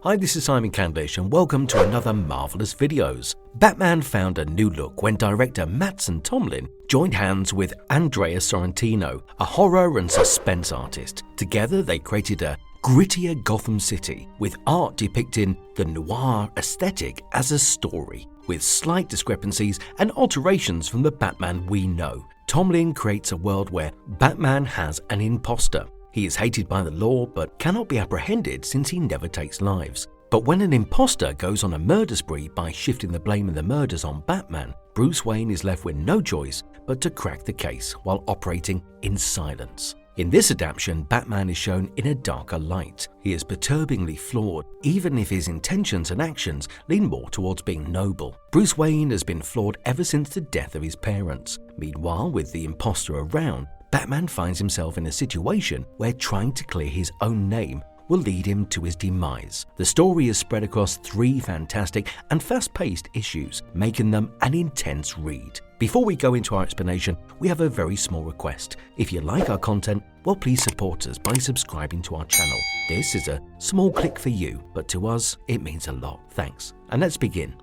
Hi, this is Simon Candlish and welcome to another marvelous videos. Batman found a new look when director Mattson Tomlin joined hands with Andrea Sorrentino, a horror and suspense artist. Together they created a grittier Gotham City with art depicting the noir aesthetic as a story, with slight discrepancies and alterations from the Batman we know. Tomlin creates a world where Batman has an imposter. He is hated by the law but cannot be apprehended since he never takes lives. But when an imposter goes on a murder spree by shifting the blame of the murders on Batman, Bruce Wayne is left with no choice but to crack the case while operating in silence. In this adaptation, Batman is shown in a darker light. He is perturbingly flawed, even if his intentions and actions lean more towards being noble. Bruce Wayne has been flawed ever since the death of his parents. Meanwhile, with the imposter around, Batman finds himself in a situation where trying to clear his own name will lead him to his demise. The story is spread across 3 fantastic and fast-paced issues, making them an intense read. Before we go into our explanation, we have a very small request. If you like our content, well, please support us by subscribing to our channel. This is a small click for you, but to us, it means a lot. Thanks. And let's begin.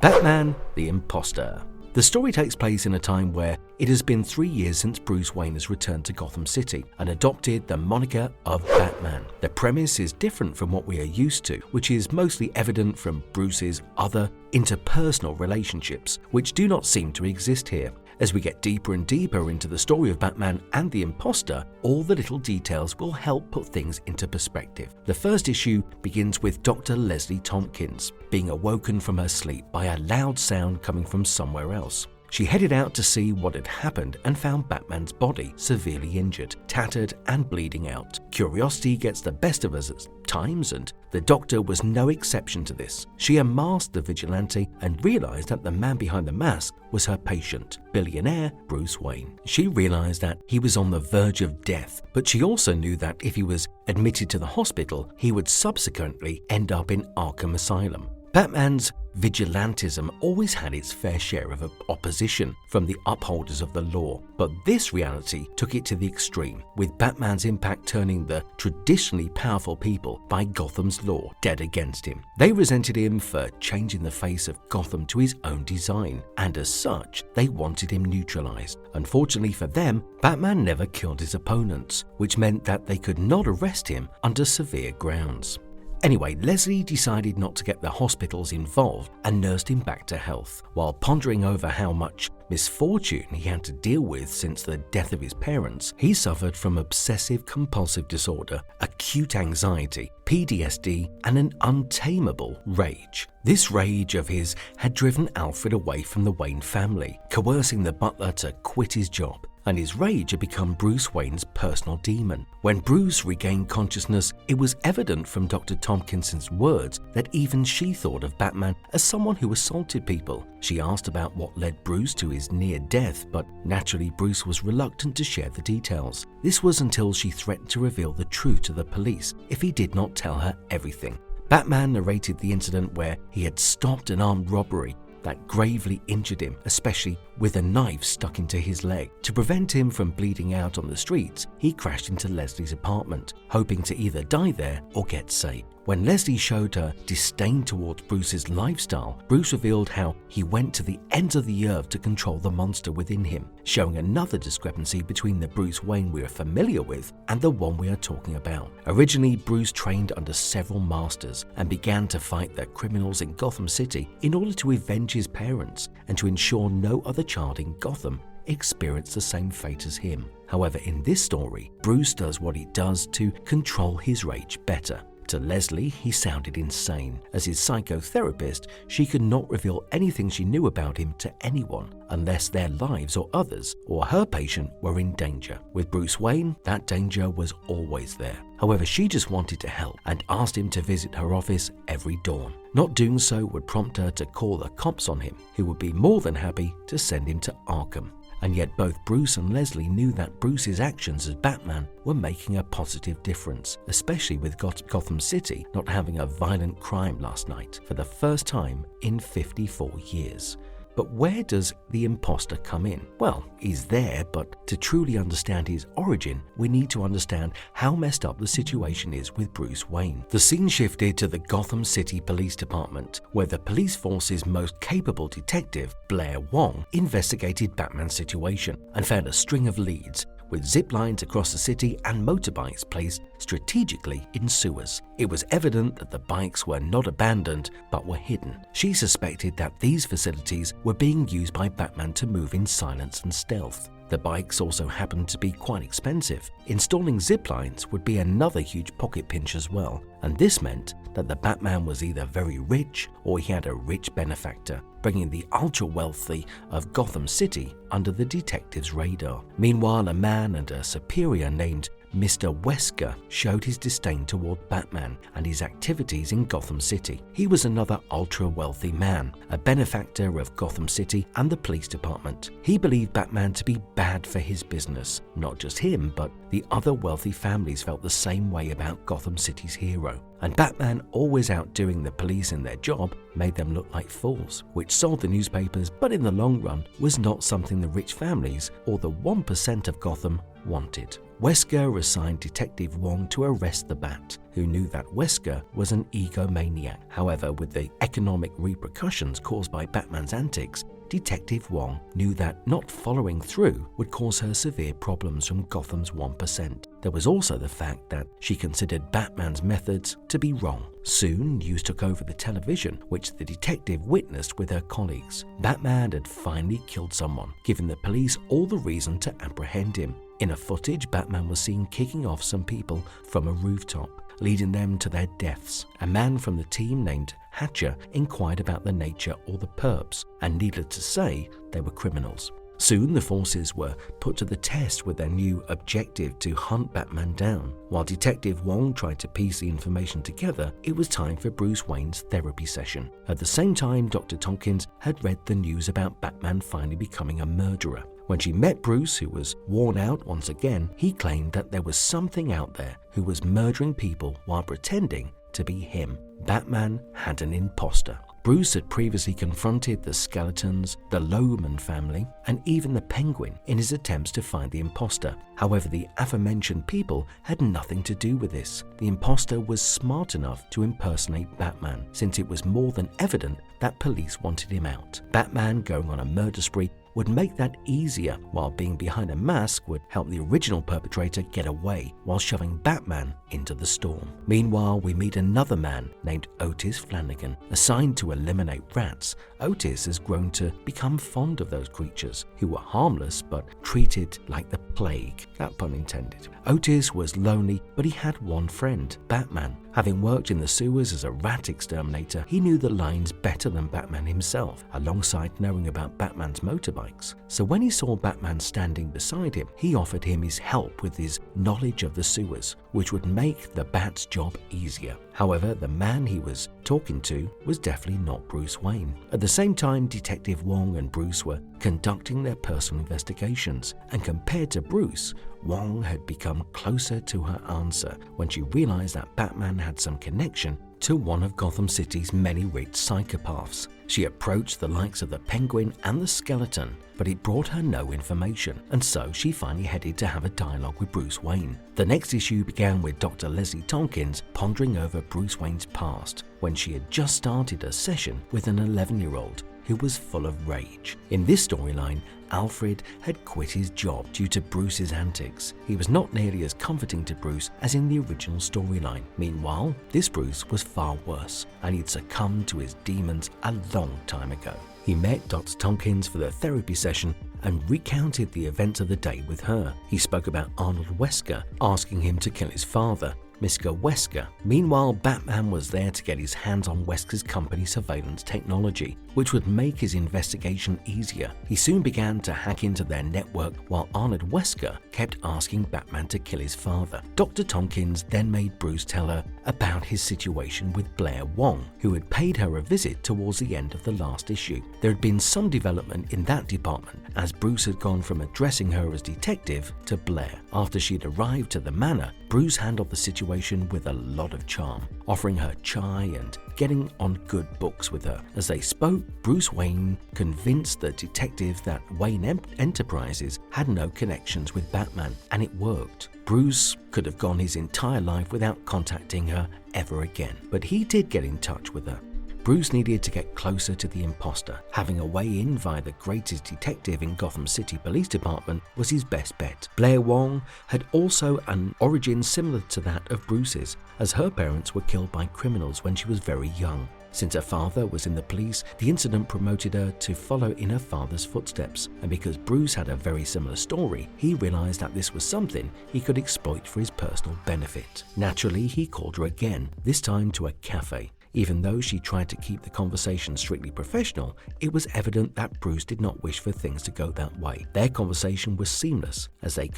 Batman the Imposter. The story takes place in a time where it has been 3 years since Bruce Wayne has returned to Gotham City and adopted the moniker of Batman. The premise is different from what we are used to, which is mostly evident from Bruce's other interpersonal relationships, which do not seem to exist here. As we get deeper and deeper into the story of Batman and the imposter, all the little details will help put things into perspective. The first issue begins with Dr. Leslie Tompkins being awoken from her sleep by a loud sound coming from somewhere else. She headed out to see what had happened and found Batman's body severely injured, tattered and bleeding out. Curiosity gets the best of us at times, and the doctor was no exception to this. She unmasked the vigilante and realized that the man behind the mask was her patient, billionaire Bruce Wayne. She realized that he was on the verge of death, but she also knew that if he was admitted to the hospital, he would subsequently end up in Arkham Asylum. Batman's vigilantism always had its fair share of opposition from the upholders of the law, but this reality took it to the extreme, with Batman's impact turning the traditionally powerful people by Gotham's law dead against him. They resented him for changing the face of Gotham to his own design, and as such, they wanted him neutralized. Unfortunately for them, Batman never killed his opponents, which meant that they could not arrest him under severe grounds. Anyway, Leslie decided not to get the hospitals involved and nursed him back to health. While pondering over how much misfortune he had to deal with since the death of his parents, he suffered from obsessive-compulsive disorder, acute anxiety, PTSD, and an untamable rage. This rage of his had driven Alfred away from the Wayne family, coercing the butler to quit his job, and his rage had become Bruce Wayne's personal demon. When Bruce regained consciousness, it was evident from Dr. Tompkinson's words that even she thought of Batman as someone who assaulted people. She asked about what led Bruce to his near death, but naturally Bruce was reluctant to share the details. This was until she threatened to reveal the truth to the police if he did not tell her everything. Batman narrated the incident where he had stopped an armed robbery that gravely injured him, especially with a knife stuck into his leg. To prevent him from bleeding out on the streets, he crashed into Leslie's apartment, hoping to either die there or get saved. When Leslie showed her disdain towards Bruce's lifestyle, Bruce revealed how he went to the ends of the earth to control the monster within him, showing another discrepancy between the Bruce Wayne we are familiar with and the one we are talking about. Originally, Bruce trained under several masters and began to fight the criminals in Gotham City in order to avenge his parents and to ensure no other child in Gotham experienced the same fate as him. However, in this story, Bruce does what he does to control his rage better. To Leslie, he sounded insane. As his psychotherapist, she could not reveal anything she knew about him to anyone unless their lives or others or her patient were in danger. With Bruce Wayne, that danger was always there. However, she just wanted to help and asked him to visit her office every dawn. Not doing so would prompt her to call the cops on him, who would be more than happy to send him to Arkham. And yet both Bruce and Leslie knew that Bruce's actions as Batman were making a positive difference, especially with Gotham City not having a violent crime last night for the first time in 54 years. But where does the imposter come in? Well, he's there, but to truly understand his origin, we need to understand how messed up the situation is with Bruce Wayne. The scene shifted to the Gotham City Police Department, where the police force's most capable detective, Blair Wong, investigated Batman's situation and found a string of leads, with zip lines across the city and motorbikes placed strategically in sewers. It was evident that the bikes were not abandoned but were hidden. She suspected that these facilities were being used by Batman to move in silence and stealth. The bikes also happened to be quite expensive. Installing zip lines would be another huge pocket pinch as well, and this meant that the Batman was either very rich or he had a rich benefactor, bringing the ultra-wealthy of Gotham City under the detective's radar. Meanwhile, a man and a superior named Mr. Wesker showed his disdain toward Batman and his activities in Gotham City. He was another ultra-wealthy man, a benefactor of Gotham City and the police department. He believed Batman to be bad for his business. Not just him, but the other wealthy families felt the same way about Gotham City's hero. And Batman, always outdoing the police in their job, made them look like fools, which sold the newspapers, but in the long run was not something the rich families or the 1% of Gotham wanted. Wesker assigned Detective Wong to arrest the Bat, who knew that Wesker was an egomaniac. However, with the economic repercussions caused by Batman's antics, Detective Wong knew that not following through would cause her severe problems from Gotham's 1%. There was also the fact that she considered Batman's methods to be wrong. Soon, news took over the television, which the detective witnessed with her colleagues. Batman had finally killed someone, giving the police all the reason to apprehend him. In a footage, Batman was seen kicking off some people from a rooftop, leading them to their deaths. A man from the team named Hatcher inquired about the nature or the perps, and needless to say, they were criminals. Soon the forces were put to the test with their new objective to hunt Batman down. While Detective Wong tried to piece the information together, it was time for Bruce Wayne's therapy session. At the same time, Dr. Tompkins had read the news about Batman finally becoming a murderer. When she met Bruce, who was worn out once again, he claimed that there was something out there who was murdering people while pretending to be him. Batman had an imposter. Bruce had previously confronted the Skeletons, the Loman family, and even the Penguin in his attempts to find the imposter. However, the aforementioned people had nothing to do with this. The imposter was smart enough to impersonate Batman, since it was more than evident that police wanted him out. Batman going on a murder spree would make that easier, while being behind a mask would help the original perpetrator get away while shoving Batman into the storm. Meanwhile, we meet another man named Otis Flanagan. Assigned to eliminate rats, Otis has grown to become fond of those creatures who were harmless but treated like the plague. That pun intended. Otis was lonely, but he had one friend, Batman. Having worked in the sewers as a rat exterminator, he knew the lines better than Batman himself, alongside knowing about Batman's motorbikes. So when he saw Batman standing beside him, he offered him his help with his knowledge of the sewers, which would make the Bat's job easier. However, the man he was talking to was definitely not Bruce Wayne. At the same time, Detective Wong and Bruce were conducting their personal investigations, and compared to Bruce, Wong had become closer to her answer when she realized that Batman had some connection to one of Gotham City's many rich psychopaths. She approached the likes of the Penguin and the Skeleton, but it brought her no information, and so she finally headed to have a dialogue with Bruce Wayne. The next issue began with Dr. Leslie Tompkins pondering over Bruce Wayne's past, when she had just started a session with an 11-year-old who was full of rage. In this storyline, Alfred had quit his job due to Bruce's antics. He was not nearly as comforting to Bruce as in the original storyline. Meanwhile, this Bruce was far worse, and he'd succumbed to his demons a long time ago. He met Dr. Tompkins for their therapy session and recounted the events of the day with her. He spoke about Arnold Wesker asking him to kill his father, Mr. Wesker. Meanwhile, Batman was there to get his hands on Wesker's company surveillance technology, which would make his investigation easier. He soon began to hack into their network while Arnold Wesker kept asking Batman to kill his father. Dr. Tompkins then made Bruce tell her about his situation with Blair Wong, who had paid her a visit towards the end of the last issue. There had been some development in that department, as Bruce had gone from addressing her as detective to Blair. After she'd arrived to the manor, Bruce handled the situation with a lot of charm, offering her chai and getting on good books with her. As they spoke, Bruce Wayne convinced the detective that Wayne Enterprises had no connections with Batman, and it worked. Bruce could have gone his entire life without contacting her ever again, but he did get in touch with her. Bruce needed to get closer to the imposter. Having a way in via the greatest detective in Gotham City Police Department was his best bet. Blair Wong had also an origin similar to that of Bruce's, as her parents were killed by criminals when she was very young. Since her father was in the police, the incident promoted her to follow in her father's footsteps, and because Bruce had a very similar story, he realized that this was something he could exploit for his personal benefit. Naturally, he called her again, this time to a cafe. Even though she tried to keep the conversation strictly professional, it was evident that Bruce did not wish for things to go that way. Their conversation was seamless as they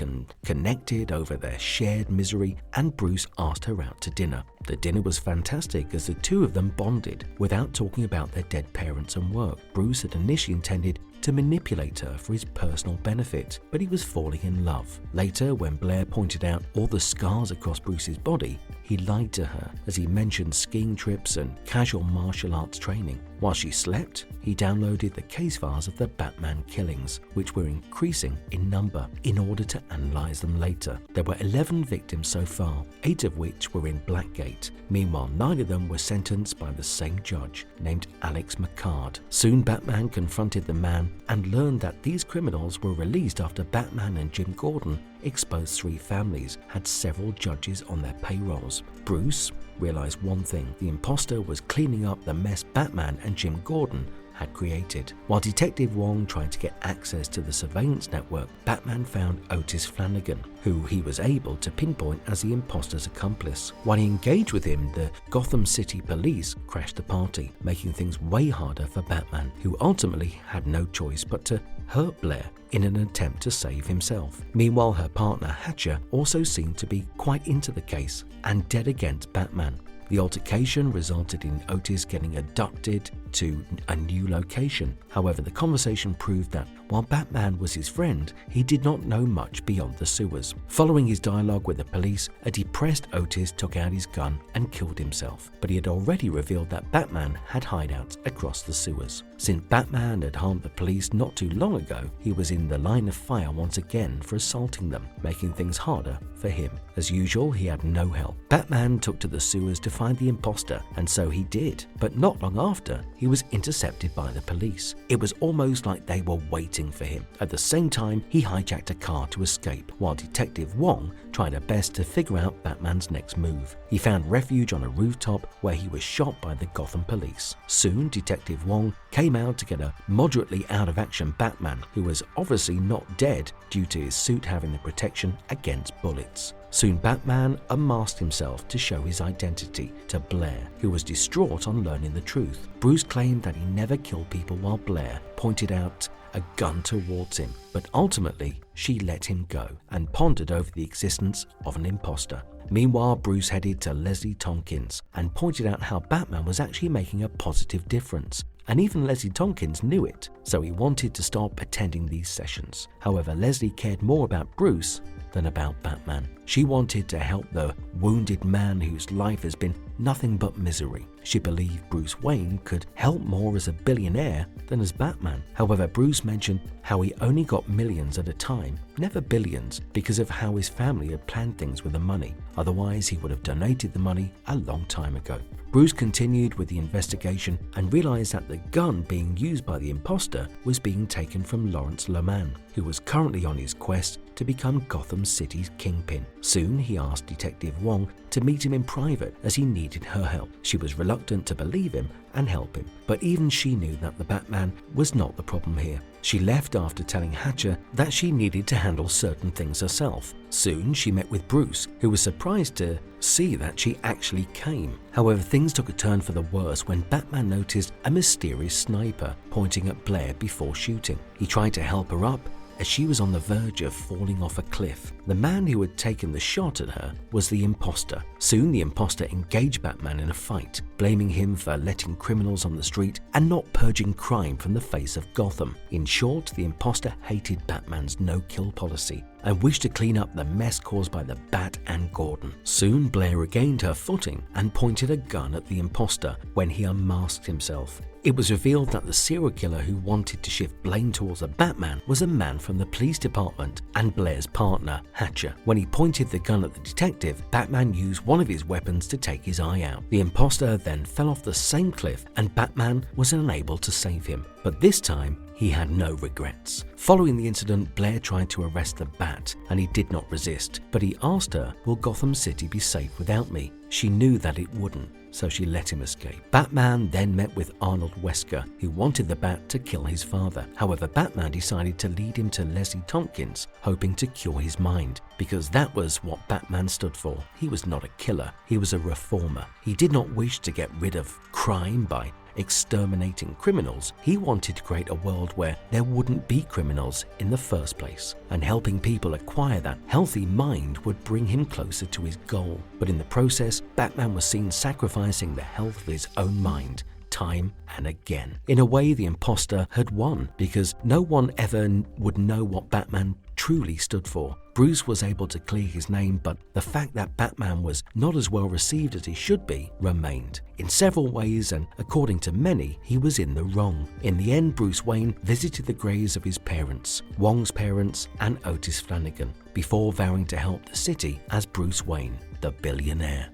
connected over their shared misery, and Bruce asked her out to dinner. The dinner was fantastic as the two of them bonded without talking about their dead parents and work. Bruce had initially intended to manipulate her for his personal benefit, but he was falling in love. Later, when Blair pointed out all the scars across Bruce's body, he lied to her as he mentioned skiing trips and casual martial arts training. While she slept, he downloaded the case files of the Batman killings, which were increasing in number, in order to analyze them later. There were 11 victims so far, 8 of which were in Blackgate. Meanwhile, 9 of them were sentenced by the same judge, named Alex McCard. Soon, Batman confronted the man and learned that these criminals were released after Batman and Jim Gordon exposed 3 families had several judges on their payrolls. Bruce realized one thing: the imposter was cleaning up the mess Batman and Jim Gordon had created. While Detective Wong tried to get access to the surveillance network, Batman found Otis Flanagan, who he was able to pinpoint as the imposter's accomplice. While he engaged with him, the Gotham City Police crashed the party, making things way harder for Batman, who ultimately had no choice but to hurt Blair in an attempt to save himself. Meanwhile, her partner Hatcher also seemed to be quite into the case and dead against Batman. The altercation resulted in Otis getting abducted to a new location. However, the conversation proved that while Batman was his friend, he did not know much beyond the sewers. Following his dialogue with the police, a depressed Otis took out his gun and killed himself, but he had already revealed that Batman had hideouts across the sewers. Since Batman had harmed the police not too long ago, he was in the line of fire once again for assaulting them, making things harder for him. As usual, he had no help. Batman took to the sewers to find the imposter, and so he did, but not long after, he was intercepted by the police. It was almost like they were waiting for him. At the same time, he hijacked a car to escape, while Detective Wong tried her best to figure out Batman's next move. He found refuge on a rooftop where he was shot by the Gotham police. Soon, Detective Wong came out to get a moderately out-of-action Batman, who was obviously not dead due to his suit having the protection against bullets. Soon Batman unmasked himself to show his identity to Blair, who was distraught on learning the truth. Bruce claimed that he never killed people while Blair pointed out a gun towards him, but ultimately she let him go and pondered over the existence of an imposter. Meanwhile, Bruce headed to Leslie Tompkins and pointed out how Batman was actually making a positive difference. And even Leslie Tompkins knew it, so he wanted to stop attending these sessions. However, Leslie cared more about Bruce than about Batman. She wanted to help the wounded man whose life has been nothing but misery. She believed Bruce Wayne could help more as a billionaire than as Batman. However, Bruce mentioned how he only got millions at a time, never billions, because of how his family had planned things with the money. Otherwise, he would have donated the money a long time ago. Bruce continued with the investigation and realized that the gun being used by the imposter was being taken from Lawrence Lerman, who was currently on his quest to become Gotham City's kingpin. Soon he asked Detective Wong to meet him in private as he needed her help. She was reluctant to believe him and help him, but even she knew that the Batman was not the problem here. She left after telling Hatcher that she needed to handle certain things herself. Soon she met with Bruce, who was surprised to see that she actually came. However, things took a turn for the worse when Batman noticed a mysterious sniper pointing at Blair before shooting. He tried to help her up as she was on the verge of falling off a cliff. The man who had taken the shot at her was the imposter. Soon the imposter engaged Batman in a fight, blaming him for letting criminals on the street and not purging crime from the face of Gotham. In short, the imposter hated Batman's no-kill policy and wished to clean up the mess caused by the Bat and Gordon. Soon Blair regained her footing and pointed a gun at the imposter when he unmasked himself. It was revealed that the serial killer who wanted to shift blame towards the Batman was a man from the police department and Blair's partner, Hatcher. When he pointed the gun at the detective, Batman used one of his weapons to take his eye out. The imposter then fell off the same cliff and Batman was unable to save him. But this time, he had no regrets. Following the incident, Blair tried to arrest the Bat and he did not resist, but he asked her, "Will Gotham City be safe without me?" She knew that it wouldn't, so she let him escape. Batman then met with Arnold Wesker, who wanted the Bat to kill his father. However, Batman decided to lead him to Leslie Tompkins, hoping to cure his mind, because that was what Batman stood for. He was not a killer, he was a reformer. He did not wish to get rid of crime by exterminating criminals. He wanted to create a world where there wouldn't be criminals in the first place, and helping people acquire that healthy mind would bring him closer to his goal. But in the process, Batman was seen sacrificing the health of his own mind time and again. In a way, the imposter had won, because no one ever would know what Batman truly stood for. Bruce was able to clear his name, but the fact that Batman was not as well received as he should be remained. In several ways, and according to many, he was in the wrong. In the end, Bruce Wayne visited the graves of his parents, Wong's parents and Otis Flanagan, before vowing to help the city as Bruce Wayne, the billionaire.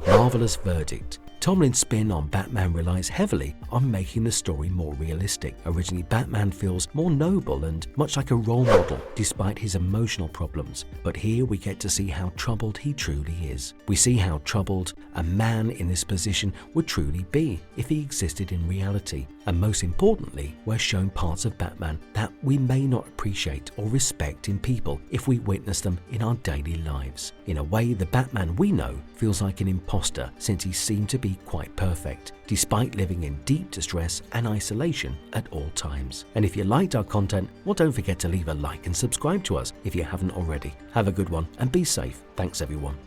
Marvelous verdict. Tomlin's spin on Batman relies heavily on making the story more realistic. Originally, Batman feels more noble and much like a role model despite his emotional problems, but here we get to see how troubled he truly is. We see how troubled a man in this position would truly be if he existed in reality, and most importantly, we're shown parts of Batman that we may not appreciate or respect in people if we witness them in our daily lives. In a way, the Batman we know feels like an imposter, since he seemed to be quite perfect, despite living in deep distress and isolation at all times. And if you liked our content, well, don't forget to leave a like and subscribe to us if you haven't already. Have a good one and be safe. Thanks everyone.